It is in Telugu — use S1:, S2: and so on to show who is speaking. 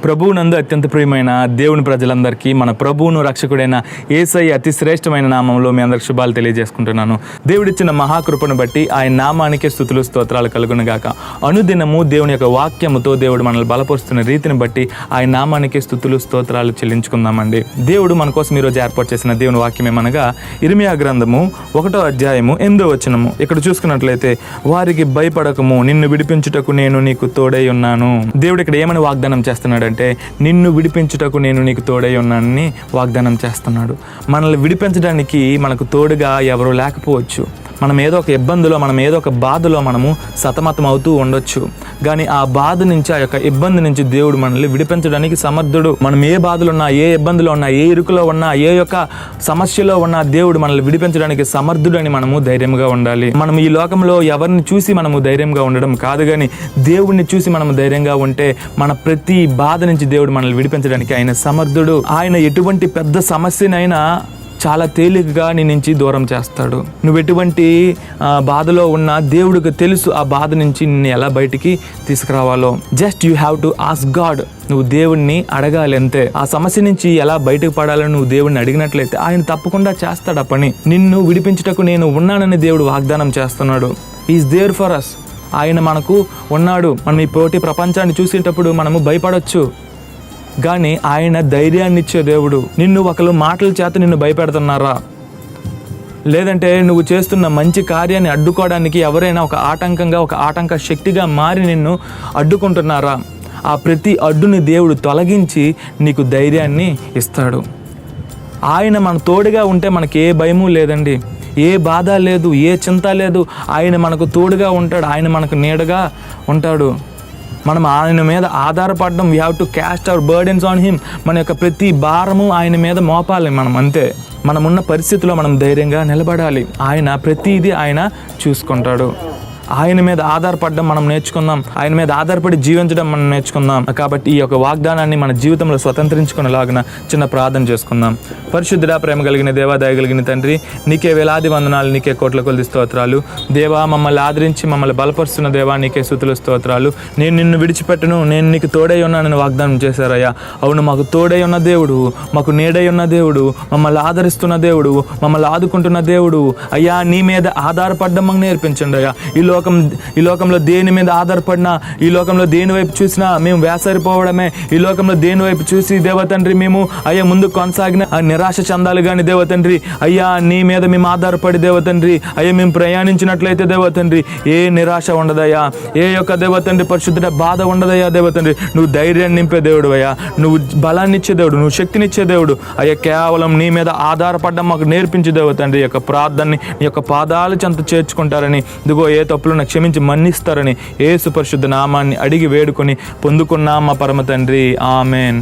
S1: ప్రభువునందు అత్యంత ప్రియమైన దేవుని ప్రజలందరికీ మన ప్రభువును రక్షకుడైన యేసయ్య అతి శ్రేష్టమైన నామంలో మీ అందరికి శుభాలు తెలియజేసుకుంటున్నాను. దేవుడిచ్చిన మహాకృపను బట్టి ఆయన నామానికే స్తుతులు స్తోత్రాలు కలుగునుగాక. అనుదినము దేవుని యొక్క వాక్యముతో దేవుడు మనల్ని బలపరుస్తున్న రీతిని బట్టి ఆయన నామానికే స్తుతులు స్తోత్రాలు చెల్లించుకుందామండి. దేవుడు మన కోసం ఈరోజు ఏర్పాటు చేసిన దేవుని వాక్యం ఏమనగా ఇర్మీయా గ్రంథము 1వ అధ్యాయము 8వ వచనము. ఇక్కడ చూసుకున్నట్లయితే, వారికి భయపడకము, నిన్ను విడిపించుటకు నేను నీకు తోడై ఉన్నాను. దేవుడు ఇక్కడ ఏమని వాగ్దానం చేస్తున్నాడు అంటే, నిన్ను విడిపించుటకు నేను నీకు తోడై ఉన్నానని వాగ్దానం చేస్తున్నాడు. మనల్ని విడిపించడానికి మనకు తోడుగా ఎవరు లేకపోవచ్చు. మనం ఏదో ఒక ఇబ్బందిలో, మనం ఏదో ఒక బాధలో మనము సతమతం అవుతూ ఉండొచ్చు. కానీ ఆ బాధ నుంచి, ఆ యొక్క ఇబ్బంది నుంచి దేవుడు మనల్ని విడిపించడానికి సమర్థుడు. మనం ఏ బాధలు ఉన్నా, ఏ ఇబ్బందిలో ఉన్నా, ఏ ఇరుకులో ఉన్నా, ఏ యొక్క సమస్యలో ఉన్నా దేవుడు మనల్ని విడిపించడానికి సమర్థుడు అని మనము ధైర్యంగా ఉండాలి. మనం ఈ లోకంలో ఎవరిని చూసి మనము ధైర్యంగా ఉండడం కాదు, కానీ దేవుడిని చూసి మనము ధైర్యంగా ఉంటే మన ప్రతి బాధ నుంచి దేవుడు మనల్ని విడిపించడానికి ఆయన సమర్థుడు. ఆయన ఎటువంటి పెద్ద సమస్యనైనా చాలా తేలికగా నీ నుంచి దూరం చేస్తాడు. నువ్వు ఎటువంటి బాధలో ఉన్నా దేవుడికి తెలుసు ఆ బాధ నుంచి నిన్ను ఎలా బయటికి తీసుకురావాలో. Just you have to ask God. నువ్వు దేవుణ్ణి అడగాలి అంతే. ఆ సమస్య నుంచి ఎలా బయటకు పడాలని నువ్వు దేవుడిని అడిగినట్లయితే ఆయన తప్పకుండా చేస్తాడు ఆ పని. నిన్ను విడిపించుటకు నేను ఉన్నానని దేవుడు వాగ్దానం చేస్తున్నాడు. Is there for us. ఆయన మనకు ఉన్నాడు. మనం ఈ పోటీ ప్రపంచాన్ని చూసేటప్పుడు మనము భయపడవచ్చు, కానీ ఆయన ధైర్యాన్ని ఇచ్చే దేవుడు. నిన్ను ఒకళ్ళు మాటల చేత నిన్ను భయపెడుతున్నారా, లేదంటే నువ్వు చేస్తున్న మంచి కార్యాన్ని అడ్డుకోవడానికి ఎవరైనా ఒక ఆటంకంగా, ఒక ఆటంక శక్తిగా మారి నిన్ను అడ్డుకుంటున్నారా, ఆ ప్రతి అడ్డుని దేవుడు తొలగించి నీకు ధైర్యాన్ని ఇస్తాడు. ఆయన మన తోడుగా ఉంటే మనకి ఏ భయము లేదండి, ఏ బాధ లేదు, ఏ చింత లేదు. ఆయన మనకు తోడుగా ఉంటాడు, ఆయన మనకు నీడగా ఉంటాడు. మనం ఆయన మీద ఆధారపడడం, we have to cast our burdens on him. మన యొక్క ప్రతి భారము ఆయన మీద మోపాలి మనం, అంతే. మనమున్న పరిస్థితిలో మనం ధైర్యంగా నిలబడాలి. ఆయన ప్రతిదీ ఆయన చూసుకుంటాడు. ఆయన మీద ఆధారపడడం మనం నేర్చుకుందాం. ఆయన మీద ఆధారపడి జీవించడం మనం నేర్చుకుందాం. కాబట్టి ఈ యొక్క వాగ్దానాన్ని మన జీవితంలో స్వతంత్రించుకునేలాగిన చిన్న ప్రార్థన చేసుకుందాం. పరిశుద్ధుడా, ప్రేమ కలిగిన దేవా, దయ కలిగిన తండ్రి, నీకే వేలాది వందనాలు, నీకే కోట్ల కొలది స్తోత్రాలు. దేవా, మమ్మల్ని ఆదరించి మమ్మల్ని బలపరుస్తున్న దేవా, నీకే స్తుతులు స్తోత్రాలు. నేను నిన్ను విడిచిపెట్టను, నేను నీకు తోడై ఉన్నానని వాగ్దానం చేశారయ్యా. అవును, మాకు తోడై ఉన్న దేవుడు, మాకు నీడై ఉన్న దేవుడు, మమ్మల్ని ఆదరిస్తున్న దేవుడు, మమ్మల్ని ఆదుకుంటున్న దేవుడు అయ్యా. నీ మీద ఆధారపడడం మాకు నేర్పించండి అయ్యా. ఈ లోకంలో దేని మీద ఆధారపడినా, ఈ లోకంలో దేని వైపు చూసినా మేము వేసరిపోవడమే. ఈ లోకంలో దేని వైపు చూసి దేవతండ్రి మేము అయ్యా ముందుకు కొనసాగిన నిరాశ చెందాలి. కానీ దేవతండ్రి అయ్యా, నీ మీద మేము ఆధారపడి దేవతండ్రి అయ్యా మేము ప్రయాణించినట్లయితే దేవతండ్రి ఏ నిరాశ ఉండదయ్యా, ఏ యొక్క దేవతండ్రి పరిశుద్ధ బాధ ఉండదయ్యా. దేవతండ్రి నువ్వు ధైర్యాన్ని నింపే దేవుడు అయ్యా, నువ్వు బలాన్ని ఇచ్చే దేవుడు, నువ్వు శక్తినిచ్చే దేవుడు అయ్యా. కేవలం నీ మీద ఆధారపడడం మాకు నేర్పించే దేవతండ్రి. ఈ యొక్క ప్రార్థనని నీ యొక్క పాదాల చెంత చేర్చుకుంటారని, ఇదిగో ఏ తప్పులను క్షమించి మన్నిస్తారని యేసు పరిశుద్ధ నామాన్ని అడిగి వేడుకొని పొందుకున్నాం మా పరమ తండ్రి. ఆమెన్.